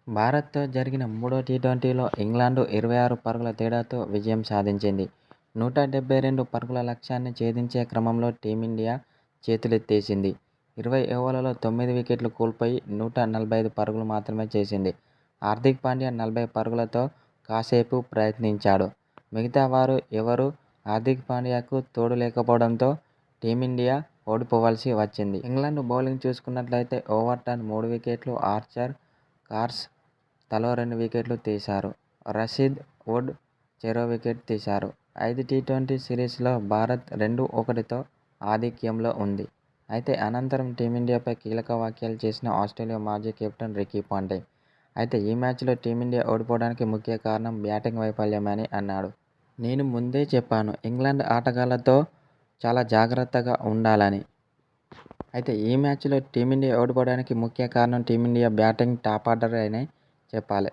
భారత్‌తో జరిగిన మూడో టీ20లో ఇంగ్లండ్ 26 పరుగుల తేడాతో విజయం సాధించింది. 172 పరుగుల లక్ష్యాన్ని ఛేదించే క్రమంలో టీమిండియా చేతులెత్తేసింది. 20 ఓవర్లలో 9 వికెట్లు కోల్పోయి 145 పరుగులు మాత్రమే చేసింది. హార్దిక్ పాండ్యా 40 పరుగులతో కాసేపు ప్రయత్నించాడు. మిగతా వారు ఎవరూ హార్దిక్ పాండ్యాకు తోడు లేకపోవడంతో టీమిండియా ఓడిపోవాల్సి వచ్చింది. ఇంగ్లండ్ బౌలింగ్ చూసుకున్నట్లయితే ఓవర్టన్ 3 వికెట్లు, ఆర్చర్, కార్స్ తలో 2 వికెట్లు తీశారు. రషీద్, వుడ్ చెరో వికెట్ తీశారు. 5 టీ20 సిరీస్లో భారత్ 2-1తో ఆధిక్యంలో ఉంది. అయితే అనంతరం టీమిండియాపై కీలక వ్యాఖ్యలు చేసిన ఆస్ట్రేలియా మాజీ కెప్టెన్ రికీ పాంటింగ్ అయితే ఈ మ్యాచ్లో టీమిండియా ఓడిపోవడానికి ముఖ్య కారణం బ్యాటింగ్ వైఫల్యమని అన్నాడు. నేను ముందే చెప్పాను ఇంగ్లండ్ ఆటగాళ్లతో చాలా జాగ్రత్తగా ఉండాలని. అయితే ఈ మ్యాచ్లో టీమిండియా ఓడిపోవడానికి ముఖ్య కారణం టీమిండియా బ్యాటింగ్ టాపార్డర్ అనే చెప్పాలి.